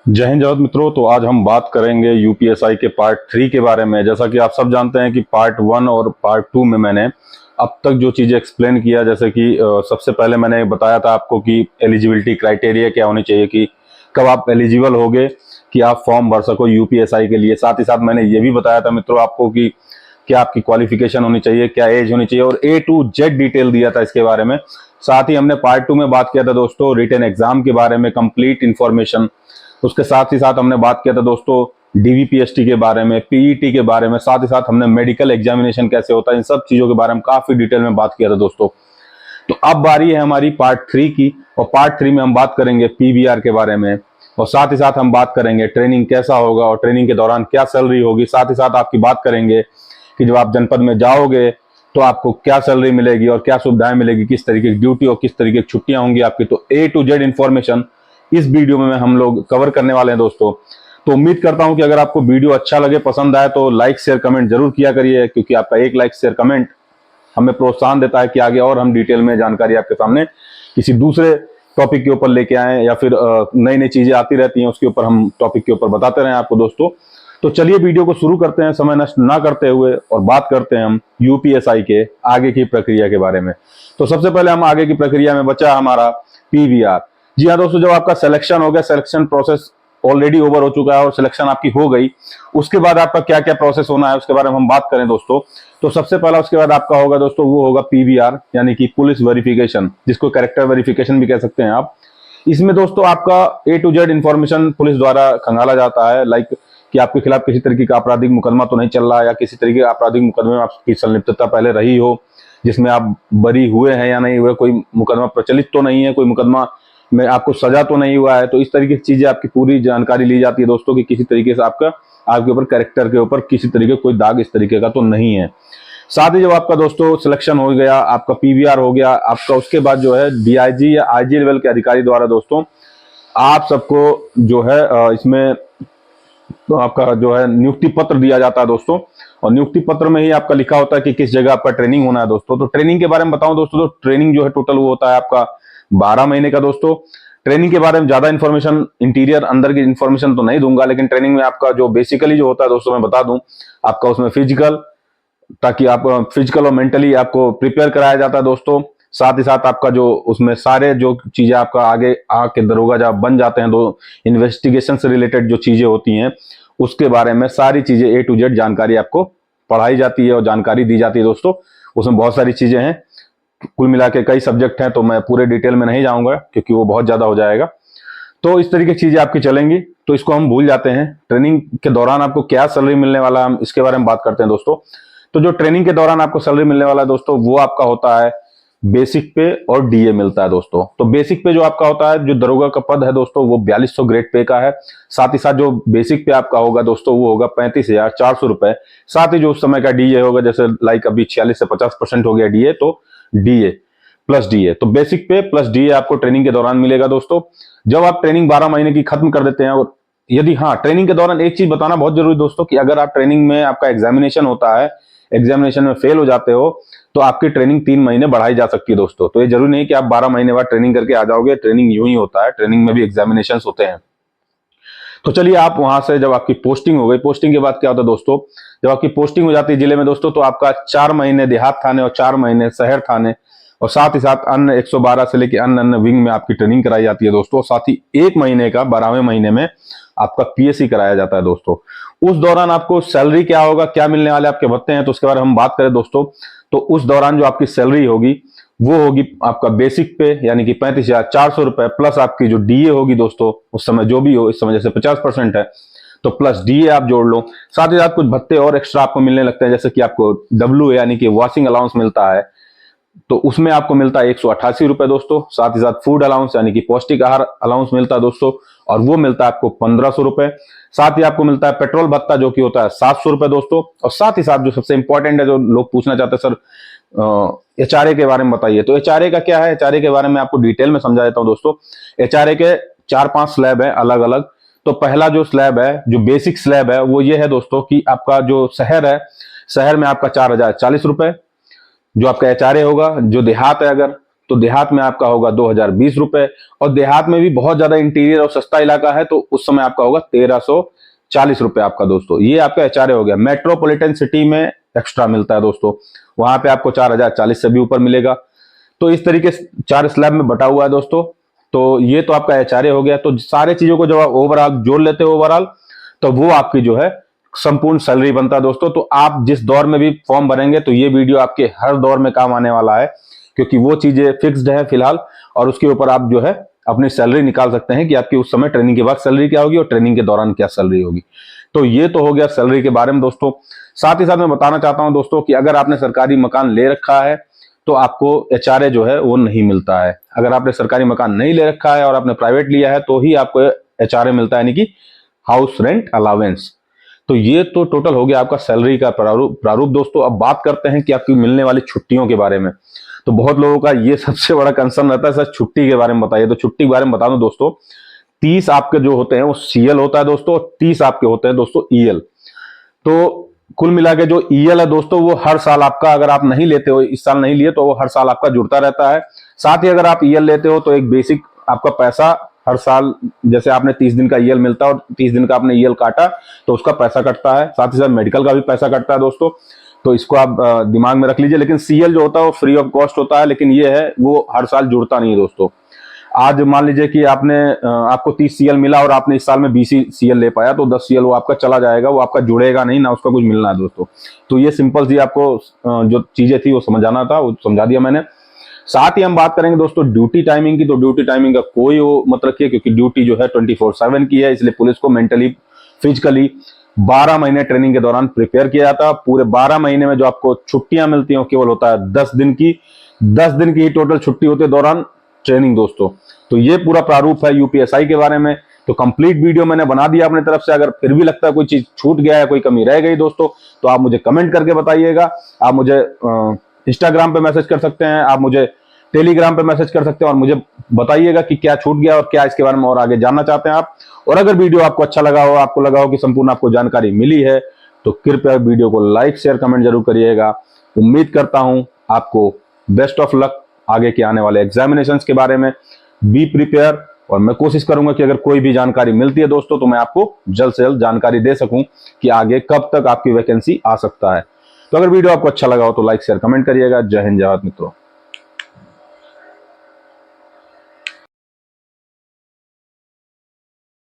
जय हिंद जवाहर मित्रों। तो आज हम बात करेंगे यूपीएसआई के पार्ट 3 के बारे में। जैसा कि आप सब जानते हैं कि पार्ट 1 और पार्ट 2 में मैंने अब तक जो चीजें एक्सप्लेन किया, जैसे कि सबसे पहले मैंने बताया था आपको कि एलिजिबिलिटी क्राइटेरिया क्या होनी चाहिए, कि कब आप एलिजिबल होगे कि आप फॉर्म भर सको यूपीएसआई के लिए। साथ ही साथ मैंने ये भी बताया था मित्रों आपको कि क्या आपकी क्वालिफिकेशन होनी चाहिए, क्या एज होनी चाहिए, और A to Z डिटेल दिया था इसके बारे में। साथ ही हमने पार्ट 2 में बात किया था दोस्तों रिटन एग्जाम के बारे में, कंप्लीट इंफॉर्मेशन। उसके साथ ही साथ हमने बात किया था दोस्तों डीवीपीएसटी के बारे में, पीईटी के बारे में। साथ ही साथ हमने मेडिकल एग्जामिनेशन कैसे होता है, इन सब चीजों के बारे में काफी डिटेल में बात किया था दोस्तों। तो अब बारी है हमारी पार्ट 3 की, और पार्ट 3 में हम बात करेंगे पीवीआर के बारे में, और साथ ही साथ हम बात करेंगे ट्रेनिंग कैसा होगा और ट्रेनिंग के दौरान क्या सैलरी होगी। साथ ही साथ आपकी बात करेंगे कि जब आप जनपद में जाओगे तो आपको क्या सैलरी मिलेगी और क्या सुविधाएं मिलेगी, किस तरीके की ड्यूटी और किस तरीके की छुट्टियां होंगी आपकी। तो A to Z इन्फॉर्मेशन इस वीडियो में हम लोग कवर करने वाले हैं दोस्तों। तो उम्मीद करता हूं कि अगर आपको वीडियो अच्छा लगे, पसंद आए, तो लाइक शेयर कमेंट जरूर किया करिए, क्योंकि आपका एक लाइक शेयर कमेंट हमें प्रोत्साहन देता है कि आगे और हम डिटेल में जानकारी आपके सामने किसी दूसरे टॉपिक के ऊपर लेके आए, या फिर नई नई चीजें आती रहती हैं उसके ऊपर हम टॉपिक के ऊपर बताते रहें आपको दोस्तों। तो चलिए वीडियो को शुरू करते हैं समय नष्ट ना करते हुए, और बात करते हैं हम यूपीएसआई के आगे की प्रक्रिया के बारे में। तो सबसे पहले हम आगे की प्रक्रिया में बचा हमारा पीवीआर। जी हाँ दोस्तों, जब आपका सिलेक्शन हो गया, सिलेक्शन प्रोसेस ऑलरेडी ओवर हो चुका है और सिलेक्शन आपकी हो गई, उसके बाद आपका क्या क्या प्रोसेस होना है उसके बारे में हम बात करें दोस्तों। तो सबसे पहला उसके बाद आपका होगा दोस्तों, वो होगा पीवीआर, यानी कि पुलिस वेरिफिकेशन, जिसको कैरेक्टर वेरिफिकेशन भी कह सकते हैं आप। इसमें दोस्तों आपका A to Z information police द्वारा खंगाला जाता है, लाइक कि आपके खिलाफ किसी तरीके का आपराधिक मुकदमा तो नहीं चल रहा है, या किसी तरीके का आपराधिक मुकदमे में आपकी संलिप्तता पहले रही हो, जिसमें आप बरी हुए हैं या नहीं हुए, कोई मुकदमा प्रचलित तो नहीं है, कोई मुकदमा में आपको सजा तो नहीं हुआ है। तो इस तरीके की चीजें आपकी पूरी जानकारी ली जाती है दोस्तों, कि किसी तरीके से आपका आपके ऊपर कैरेक्टर के ऊपर किसी तरीके कोई दाग इस तरीके का तो नहीं है। साथ ही जब आपका दोस्तों सिलेक्शन हो गया, आपका पीवीआर हो गया आपका, उसके बाद जो है डीआईजी या आईजी लेवल के अधिकारी द्वारा दोस्तों आप सबको जो है इसमें तो आपका जो है नियुक्ति पत्र दिया जाता है दोस्तों। और नियुक्ति पत्र में ही आपका लिखा होता है कि किस जगह आपका ट्रेनिंग होना है दोस्तों। तो ट्रेनिंग के बारे में बताऊं दोस्तों, तो ट्रेनिंग जो है टोटल वो होता है आपका 12 महीने का दोस्तों। ट्रेनिंग के बारे में ज्यादा इन्फॉर्मेशन, इंटीरियर अंदर की इन्फॉर्मेशन तो नहीं दूंगा, लेकिन ट्रेनिंग में आपका जो बेसिकली जो होता है दोस्तों मैं बता दूं, आपका उसमें फिजिकल, ताकि आप फिजिकल और मेंटली आपको प्रिपेयर कराया जाता है दोस्तों। साथ ही साथ आपका जो उसमें सारे जो चीजें आपका आगे आके दरोगा जब बन जाते हैं, तो इन्वेस्टिगेशन से रिलेटेड जो चीजें होती हैं उसके बारे में सारी चीजें A to Z जानकारी आपको पढ़ाई जाती है और जानकारी दी जाती है दोस्तों। उसमें बहुत सारी चीजें हैं, कुल मिला के कई सब्जेक्ट हैं, तो मैं पूरे डिटेल में नहीं जाऊंगा क्योंकि वो बहुत ज्यादा हो जाएगा। तो इस तरीके की चीजें आपकी चलेंगी, तो इसको हम भूल जाते हैं। ट्रेनिंग के दौरान आपको क्या सैलरी मिलने वाला है, हम इसके बारे में बात करते हैं दोस्तों। तो जो ट्रेनिंग के दौरान आपको सैलरी मिलने वाला है दोस्तों, वो आपका होता है बेसिक पे और डीए मिलता है दोस्तों। तो बेसिक पे जो आपका होता है, जो दरोगा का पद है दोस्तों, वो 4200 ग्रेड पे का है। साथ ही साथ जो बेसिक पे आपका होगा दोस्तों, वो होगा 35,400 रुपए। साथ ही जो उस समय का डीए होगा, जैसे लाइक अभी 46 से 50% हो गया डीए, तो डीए प्लस डीए, तो बेसिक पे प्लस डीए आपको ट्रेनिंग के दौरान मिलेगा दोस्तों। जब आप ट्रेनिंग 12 महीने की खत्म कर देते हैं, और यदि हाँ, ट्रेनिंग के दौरान एक चीज बताना बहुत जरूरी दोस्तों, कि अगर आप ट्रेनिंग में आपका एग्जामिनेशन होता है, एग्जामिनेशन में फेल हो जाते हो, तो आपकी ट्रेनिंग 3 महीने बढ़ाई जा सकती है दोस्तों। तो ये जरूरी नहीं कि आप 12 महीने बाद ट्रेनिंग करके आ जाओगे, ट्रेनिंग यूं ही होता है, ट्रेनिंग में भी एग्जामिनेशन होते हैं। तो चलिए, आप वहां से जब आपकी पोस्टिंग हो गई, पोस्टिंग के बाद क्या होता है दोस्तों, जब आपकी पोस्टिंग हो जाती है जिले में दोस्तों, तो आपका 4 महीने देहात थाने और 4 महीने शहर थाने, और साथ ही साथ अन्य 112 से लेकर अन्य अन्य विंग में आपकी ट्रेनिंग कराई जाती है दोस्तों। साथ ही 1 महीने का 12वें महीने में आपका पीएससी कराया जाता है दोस्तों। उस दौरान आपको सैलरी क्या होगा, क्या मिलने वाले आपके भत्ते हैं, तो उसके बारे में हम बात करें दोस्तों। तो उस दौरान जो आपकी सैलरी होगी, वो होगी आपका बेसिक पे, यानी कि 35,400 रुपए, प्लस आपकी जो डीए होगी दोस्तों, उस समय जो भी हो, इस समय जैसे 50% है तो प्लस डीए आप जोड़ लो। साथ ही साथ कुछ भत्ते और एक्स्ट्रा आपको मिलने लगते हैं, जैसे कि आपको डब्ल्यू यानी कि वॉशिंग अलाउंस मिलता है, तो उसमें आपको मिलता है 188 रुपए दोस्तों। साथ ही साथ फूड अलाउंस यानी कि पौष्टिक आहार अलाउंस मिलता है दोस्तों, और वो मिलता है आपको 1500 रुपए। साथ ही आपको मिलता है पेट्रोल भत्ता, जो कि होता है 700 रुपए दोस्तों। और साथ ही साथ जो सबसे इंपॉर्टेंट है, जो लोग पूछना चाहते हैं, सर एचआरए के बारे में बताइए, तो एचआरए का क्या है, एचआरए के बारे में आपको डिटेल में समझा देता हूं दोस्तों। एचआरए के 4-5 स्लैब है अलग अलग। तो पहला जो स्लैब है, जो बेसिक स्लैब है, वो ये है दोस्तों कि आपका जो शहर है, शहर में आपका 4,040 रुपए जो आपका एचआरए होगा। जो देहात है, अगर तो देहात में आपका होगा 2020 रुपए, और देहात में भी बहुत ज्यादा इंटीरियर और सस्ता इलाका है तो उस समय आपका होगा 1340 रुपए आपका दोस्तों। ये आपका एचआरए हो गया। मेट्रोपॉलिटन सिटी में एक्स्ट्रा मिलता है दोस्तों, वहां पे आपको 4040 से भी ऊपर मिलेगा। तो इस तरीके से 4 स्लैब में बटा हुआ है दोस्तों। तो ये तो आपका एचआरए हो गया। तो सारे चीजों को जब आप ओवरऑल जोड़ लेते हो ओवरऑल, तो वो आपकी जो है संपूर्ण सैलरी बनता है दोस्तों। तो आप जिस दौर में भी फॉर्म भरेंगे तो ये वीडियो आपके हर दौर में काम आने वाला है, क्योंकि वो चीजें फिक्स्ड है फिलहाल, और उसके ऊपर आप जो है अपनी सैलरी निकाल सकते हैं कि आपकी उस समय ट्रेनिंग के बाद सैलरी क्या होगी और ट्रेनिंग के दौरान क्या सैलरी होगी। तो ये तो हो गया सैलरी के बारे में दोस्तों। साथ ही साथ मैं बताना चाहता हूं दोस्तों कि अगर आपने सरकारी मकान ले रखा है तो आपको एचआरए जो है वो नहीं मिलता है। अगर आपने सरकारी मकान नहीं ले रखा है और आपने प्राइवेट लिया है तो ही आपको एचआरए मिलता है, यानी कि हाउस रेंट अलावेंस। तो ये तो टोटल हो गया आपका सैलरी का प्रारूप दोस्तों। अब बात करते हैं कि आपकी मिलने वाली छुट्टियों के बारे में। तो बहुत लोगों का ये सबसे बड़ा कंसर्न रहता है, सर छुट्टी के बारे में बताइए। तो छुट्टी के बारे में बता दूं दोस्तों, 30 आपके जो होते हैं वो सीएल होता है दोस्तों, 30 आपके होते हैं दोस्तों ईएल। तो कुल मिला के जो ईएल है दोस्तों वो हर साल आपका, अगर आप नहीं लेते हो, इस साल नहीं लिए तो वो हर साल आपका जुड़ता रहता है। साथ ही अगर आप ईएल लेते हो तो एक बेसिक आपका पैसा हर साल, जैसे आपने 30 दिन का ईएल मिलता है और 30 दिन का आपने ईएल काटा तो उसका पैसा कटता है। साथ ही साथ मेडिकल का भी पैसा कटता है दोस्तों। तो इसको आप दिमाग में रख लीजिए। लेकिन सीएल जो होता है वो फ्री ऑफ कॉस्ट होता है, लेकिन ये है वो हर साल जुड़ता नहीं है दोस्तों। आज मान लीजिए कि आपको 30 सीएल मिला और आपने इस साल में 20 सीएल ले पाया तो 10 सीएल वो आपका चला जाएगा, वो आपका जुड़ेगा नहीं, ना उसका कुछ मिलना है दोस्तों। तो ये सिंपल सी आपको जो चीजें थी वो समझाना था, वो समझा दिया मैंने। साथ ही हम बात करेंगे दोस्तों ड्यूटी टाइमिंग की। तो ड्यूटी टाइमिंग का कोई वो मत रखिए, क्योंकि ड्यूटी जो है 24/7 की है, इसलिए पुलिस को मेंटली फिजिकली 12 महीने ट्रेनिंग के दौरान प्रिपेयर किया जाता है। पूरे 12 महीने में जो आपको छुट्टियां मिलती हैं केवल होता है 10 दिन की। 10 दिन की ही टोटल छुट्टी होती है दौरान ट्रेनिंग दोस्तों। तो ये पूरा प्रारूप है यूपीएसआई के बारे में। तो कंप्लीट वीडियो मैंने बना दिया अपनी तरफ से। अगर फिर भी लगता है कोई चीज छूट गया है, कोई कमी रह गई दोस्तों, तो आप मुझे कमेंट करके बताइएगा। आप मुझे इंस्टाग्राम पे मैसेज कर सकते हैं, आप मुझे टेलीग्राम पे मैसेज कर सकते हैं और मुझे बताइएगा कि क्या छूट गया और क्या इसके बारे में और आगे जानना चाहते हैं आप। और अगर वीडियो आपको अच्छा लगा हो, आपको लगा हो कि संपूर्ण आपको जानकारी मिली है, तो कृपया वीडियो को लाइक शेयर कमेंट जरूर करिएगा। उम्मीद करता हूं आपको बेस्ट ऑफ लक आगे के आने वाले एग्जामिनेशंस के बारे में। बी प्रिपेयर, और मैं कोशिश करूंगा कि अगर कोई भी जानकारी मिलती है दोस्तों तो मैं आपको जल्द से जल्द जानकारी दे सकूं कि आगे कब तक आपकी वैकेंसी आ सकता है। तो अगर वीडियो आपको अच्छा लगा हो तो लाइक शेयर कमेंट करिएगा। जय हिंद जय भारत मित्रों।